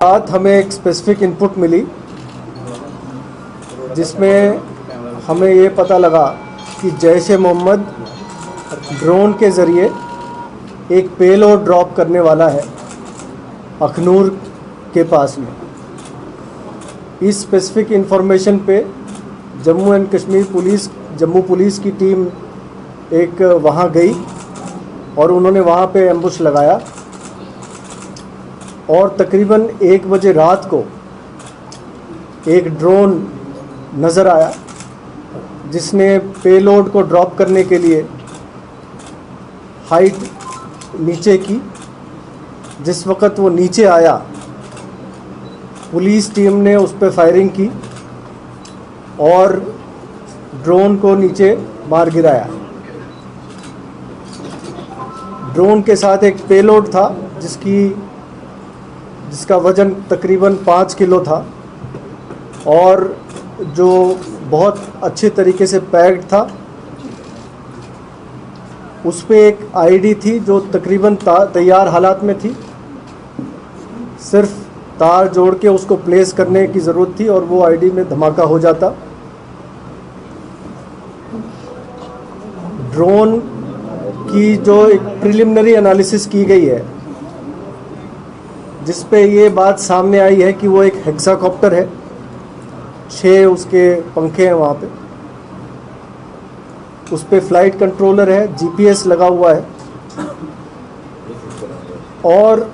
रात हमें एक स्पेसिफिक इनपुट मिली जिसमें हमें ये पता लगा कि जैश ए मोहम्मद ड्रोन के ज़रिए एक पेलोड ड्रॉप करने वाला है अखनूर के पास में। इस स्पेसिफिक इंफॉर्मेशन पे Jammu and Kashmir police, Jammu police की टीम एक वहाँ गई और उन्होंने वहाँ पे एम्बुश लगाया और तकरीबन 1 बजे रात को एक ड्रोन नज़र आया जिसने पेलोड को ड्रॉप करने के लिए हाइट नीचे की। जिस वक़्त वो नीचे आया पुलिस टीम ने उस पर फायरिंग की और ड्रोन को नीचे मार गिराया। ड्रोन के साथ एक पेलोड था जिसका वज़न तकरीबन 5 किलो था और जो बहुत अच्छे तरीके से पैक्ड था। उस पे एक आईडी थी जो तकरीबन तैयार हालात में थी, सिर्फ तार जोड़ के उसको प्लेस करने की ज़रूरत थी और वो आईडी में धमाका हो जाता। ड्रोन की जो एक प्रिलिमिनरी एनालिसिस की गई है जिस पे ये बात सामने आई है कि वो एक हेक्साकॉप्टर है, 6 उसके पंखे हैं वहाँ पे, उस पे फ्लाइट कंट्रोलर है, जीपीएस लगा हुआ है और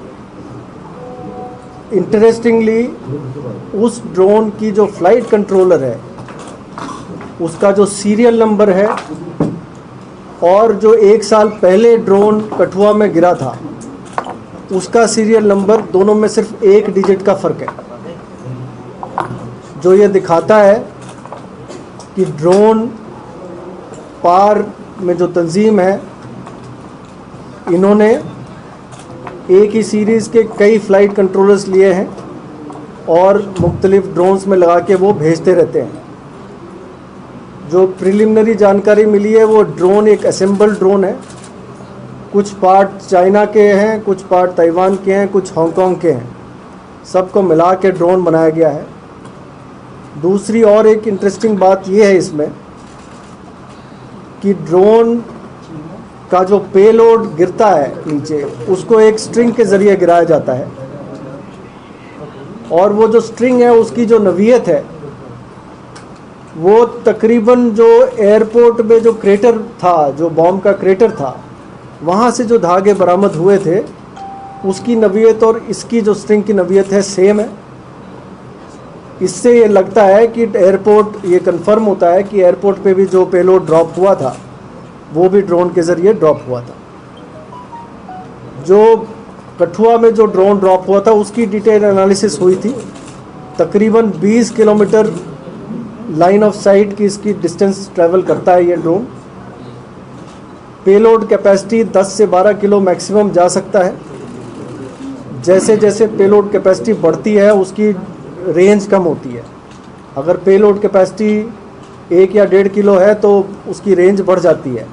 इंटरेस्टिंगली उस ड्रोन की जो फ्लाइट कंट्रोलर है उसका जो सीरियल नंबर है और जो 1 साल पहले ड्रोन कठुआ में गिरा था उसका सीरियल नंबर, दोनों में सिर्फ 1 डिजिट का फ़र्क है, जो ये दिखाता है कि ड्रोन पार में जो तंजीम है इन्होंने एक ही सीरीज़ के कई फ़्लाइट कंट्रोलर्स लिए हैं और मुख्तलिफ़ ड्रोन्स में लगा के वो भेजते रहते हैं। जो प्रिलिमिनरी जानकारी मिली है वो ड्रोन एक असेंबल्ड ड्रोन है, कुछ पार्ट चाइना के हैं, कुछ पार्ट ताइवान के हैं, कुछ हांगकांग के हैं, सबको मिला के ड्रोन बनाया गया है। दूसरी और एक इंटरेस्टिंग बात यह है इसमें कि ड्रोन का जो पेलोड गिरता है नीचे उसको एक स्ट्रिंग के ज़रिए गिराया जाता है और वो जो स्ट्रिंग है उसकी जो नवीयत है वो तकरीबन जो एयरपोर्ट में जो क्रेटर था, जो बॉम्ब का क्रेटर था, वहाँ से जो धागे बरामद हुए थे उसकी नवीयत और इसकी जो स्ट्रिंग की नवीयत है सेम है। इससे ये लगता है कि एयरपोर्ट, ये कंफर्म होता है कि एयरपोर्ट पे भी जो पेलोड ड्रॉप हुआ था वो भी ड्रोन के ज़रिए ड्रॉप हुआ था। जो कठुआ में जो ड्रोन ड्रॉप हुआ था उसकी डिटेल एनालिसिस हुई थी। तकरीबन 20 किलोमीटर लाइन ऑफ साइट की इसकी डिस्टेंस ट्रैवल करता है ये ड्रोन। पेलोड कैपेसिटी 10 से 12 किलो मैक्सिमम जा सकता है। जैसे जैसे पेलोड कैपेसिटी बढ़ती है उसकी रेंज कम होती है। अगर पेलोड कैपेसिटी 1 या 1.5 किलो है तो उसकी रेंज बढ़ जाती है।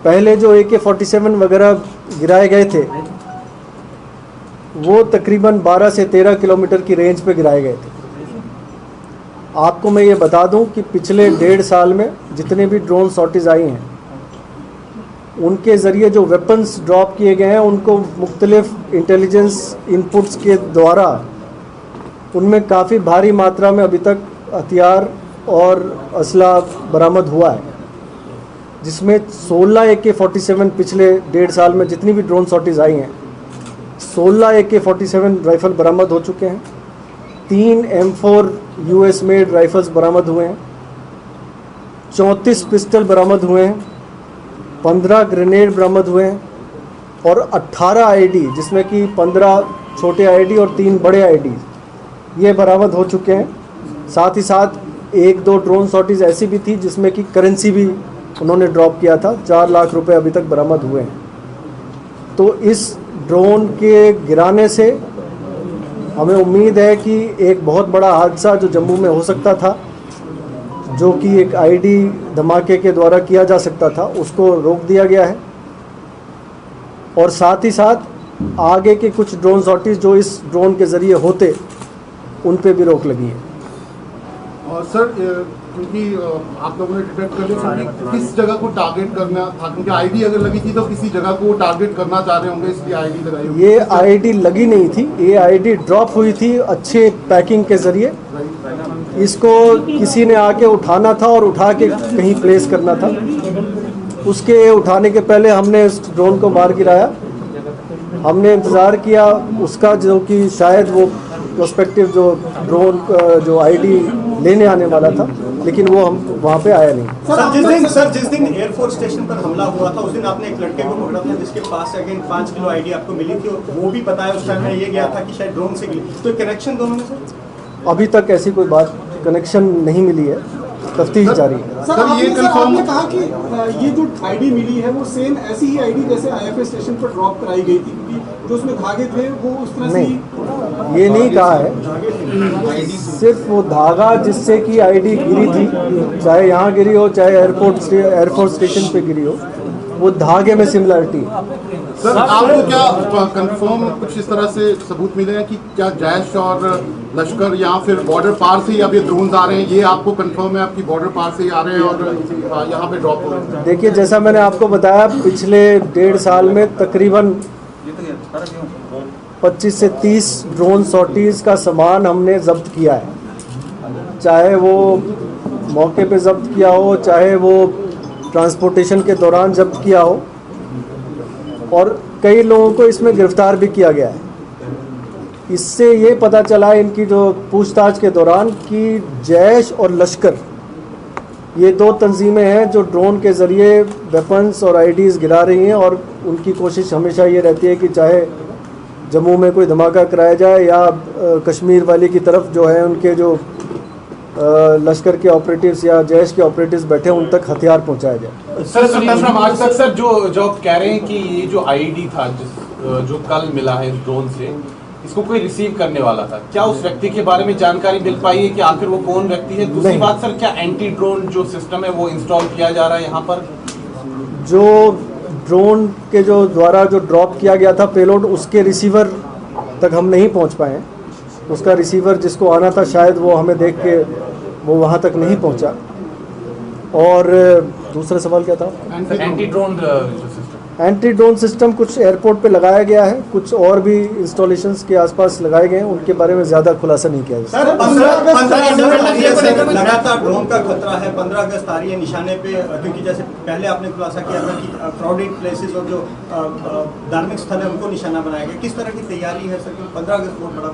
पहले जो AK-47 वगैरह गिराए गए थे वो तकरीबन 12 से 13 किलोमीटर की रेंज पे गिराए गए थे। आपको मैं ये बता दूं कि पिछले 1.5 साल में जितने भी ड्रोन सॉर्टीज़ आई हैं उनके ज़रिए जो वेपन्स ड्रॉप किए गए हैं उनको मुख्तलिफ इंटेलिजेंस इनपुट्स के द्वारा उनमें काफ़ी भारी मात्रा में अभी तक हथियार और असला बरामद हुआ है, जिसमें 16 AK-47 पिछले 1.5 साल में जितनी भी ड्रोन सॉर्टीज़ आई हैं 16 AK-47 राइफ़ल बरामद हो चुके हैं। 3 M4 US मेड राइफ़ल्स बरामद हुए हैं, 34 पिस्टल बरामद हुए हैं, 15 ग्रेनेड बरामद हुए हैं और 18 आईडी, जिसमें कि 15 छोटे आईडी और 3 बड़े आईडी ये बरामद हो चुके हैं। साथ ही साथ 1-2 ड्रोन सॉर्टीज़ ऐसी भी थी जिसमें कि करेंसी भी उन्होंने ड्रॉप किया था। 4 लाख रुपए अभी तक बरामद हुए हैं। तो इस ड्रोन के गिराने से हमें उम्मीद है कि एक बहुत बड़ा हादसा जो जम्मू में हो सकता था, जो कि एक आईडी धमाके के द्वारा किया जा सकता था, उसको रोक दिया गया है। और साथ ही साथ आगे के कुछ ड्रोन सॉर्टीज जो इस ड्रोन के ज़रिए होते उन पे भी रोक लगी है। और सर क्योंकि आप लोगों ने डिटेक्ट कर लिया कि किस जगह को टारगेट करना था, क्योंकि आईडी अगर लगी थी तो किसी जगह को टारगेट करना चाह रहे होंगे, इसलिए आईडी लगाई होगी। ये आईडी लगी नहीं थी, ये आईडी ड्रॉप हुई थी अच्छे पैकिंग के ज़रिए। इसको किसी ने आके उठाना था और उठा के कहीं प्लेस करना था। उसके उठाने के पहले हमने इस ड्रोन को मार गिराया। हमने इंतज़ार किया उसका, जो कि शायद वो प्रोस्पेक्टिव जो ड्रोन जो आईडी लेने आने वाला था, लेकिन वो हम वहाँ पे आया नहीं। सर जिस दिन एयरफोर्स स्टेशन पर हमला हुआ था उस दिन आपने एक लड़के को पकड़ा था जिसके पास से अगेन 5 किलो आईडी आपको मिली थी, और वो भी बताया उस टाइम में ये गया था कि शायद ड्रोन से मिली, तो कनेक्शन दोनों में सर? अभी तक ऐसी कोई बात कनेक्शन नहीं मिली है, तफ्तीश जारी है। सर आपने कहा कि ये जो आईडी मिली है वो सेम ऐसी ही आईडी जैसे आईएफए स्टेशन पर ड्रॉप कराई गई थी, क्योंकि जो उसमें धागे थे वो उस तरह से नहीं, ये नहीं कहा है। सिर्फ वो धागा जिससे कि आईडी गिरी थी, चाहे यहाँ गिरी हो चाहे एयरफोर्स स्टेशन पे गिरी हो, वो धागे में सिमिलरिटी। सर आपको क्या कंफर्म कुछ इस तरह से सबूत मिले हैं कि क्या जैश और लश्कर या फिर बॉर्डर पार से ही अब ये ड्रोन्स आ रहे हैं, ये आपको कंफर्म है आपकी बॉर्डर पार से ही आ रहे हैं और यहाँ पे ड्रॉप हो रहे हैं? देखिए, जैसा मैंने आपको बताया, पिछले 1.5 साल में तकरीबन 25 से 30 ड्रोन सॉर्टीज़ का सामान हमने जब्त किया है। चाहे वो मौके पे जब्त किया हो, चाहे वो ट्रांसपोर्टेशन के दौरान जब्त किया हो, और कई लोगों को इसमें गिरफ्तार भी किया गया है। इससे ये पता चला इनकी जो पूछताछ के दौरान कि जैश और लश्कर, ये 2 तंजीमें हैं जो ड्रोन के ज़रिए वेपन्स और आईडीज़ गिरा रही हैं, और उनकी कोशिश हमेशा ये रहती है कि चाहे जम्मू में कोई धमाका कराया जाए या कश्मीर वाली की तरफ जो है उनके जो लश्कर के ऑपरेटिव्स या जैश के ऑपरेटिव्स बैठे उन तक हथियार पहुंचाया जाए। सर आज तक सर जो आप कह रहे हैं कि ये जो आईडी था जो कल मिला है इस ड्रोन से, इसको कोई रिसीव करने वाला था, क्या उस व्यक्ति के बारे में जानकारी मिल पाई है कि आखिर वो कौन व्यक्ति है? दूसरी बात सर, क्या एंटी ड्रोन जो सिस्टम है वो इंस्टॉल किया जा रहा है यहाँ पर? जो ड्रोन के जो द्वारा जो ड्रॉप किया गया था पेलोड, उसके रिसीवर तक हम नहीं पहुँच पाए। उसका रिसीवर जिसको आना था, शायद वो हमें देख के वो वहाँ तक नहीं पहुँचा। और दूसरा सवाल क्या था? एंटी ड्रोन सिस्टम कुछ एयरपोर्ट पे लगाया गया है, कुछ और भी इंस्टॉलेशंस के आसपास लगाए गए हैं, उनके बारे में ज़्यादा खुलासा नहीं किया सर। 15 लगातार ड्रोन का खतरा है, 15 अगस्त आ रही है निशाने पे, क्योंकि जैसे पहले आपने खुलासा किया था कि क्राउडेड प्लेसेस और जो धार्मिक स्थल है उनको निशाना बनाया गया, किस तरह की तैयारी है सर? 15 अगस्त बहुत बड़ा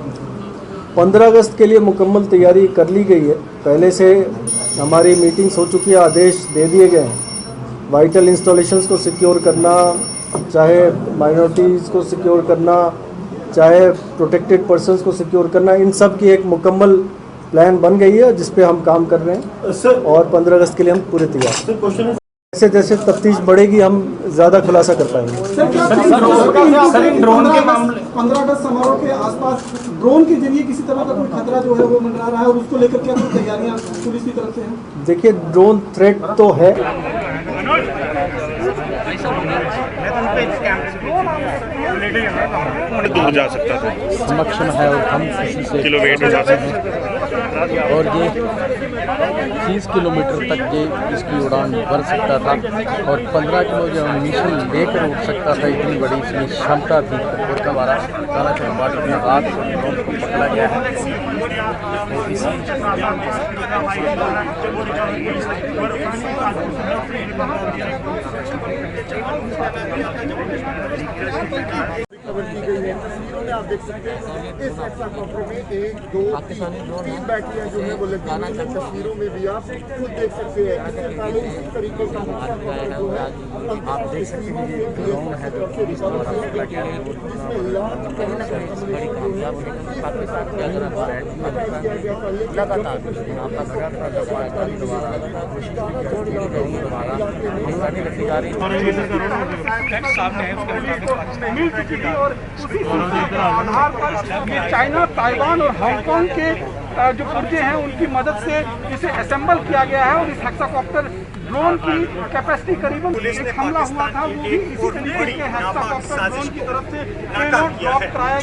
15 अगस्त के लिए मुकम्मल तैयारी कर ली गई है। पहले से हमारी मीटिंग्स हो चुकी है, आदेश दे दिए गए हैं। वाइटल इंस्टॉलेशंस को सिक्योर करना, चाहे माइनॉरिटीज़ को सिक्योर करना, चाहे प्रोटेक्टेड पर्सन्स को सिक्योर करना, इन सब की एक मुकम्मल प्लान बन गई है जिस पे हम काम कर रहे हैं सर। और 15 अगस्त के लिए हम पूरे तैयार हैं। जैसे जैसे तफ्तीश बढ़ेगी हम ज़्यादा खुलासा कर पाएंगे। सर इन ड्रोन के मामले 15 अगस्त समारोह के आसपास ड्रोन के जरिए किसी तरह का कोई खतरा जो है वो मंडरा रहा है, और उसको लेकर क्या कोई तैयारियां पुलिस की तरफ से हैं? देखिए, ड्रोन थ्रेट तो है। दूर जा सकता था, सक्षम है और हम किसी से किलो वेट उठा सकते हैं, और ये 30 किलोमीटर तक ये इसकी उड़ान भर सकता था, और 15 किलो जो मिशन लेकर उठ सकता था, इतनी बड़ी इसमें क्षमता थी। और हमारा बॉर्डर में रात ड्रोन को पकड़ा गया है। कवर की गई है तस्वीरों में आप देख सकते हैं इस हेक्साकॉप्टर में 1, 2, 3 बैटरियां जो है वो लगी हुई है। तस्वीरों में भी आप खुद देख सकते हैं किस तरीके का जो है आप देख सकते हैं ये ड्रोन है जिसमें लॉन्च कहीं ना कहीं और उसी आधार पर ये चाइना, ताइवान और हांगकांग के जो पुर्जे हैं उनकी मदद से इसे असेंबल किया गया है, और इस हेक्साकॉप्टर ड्रोन की कैपेसिटी करीबन पुलिस ने एक हमला हुआ था, वो भी पाकिस्तान की इसी एक और तरीके बड़ी के नापाक हेलीकॉप्टर साजिश ड्रोन की को तरफ से नाकाम किया ड्रॉप है। कराया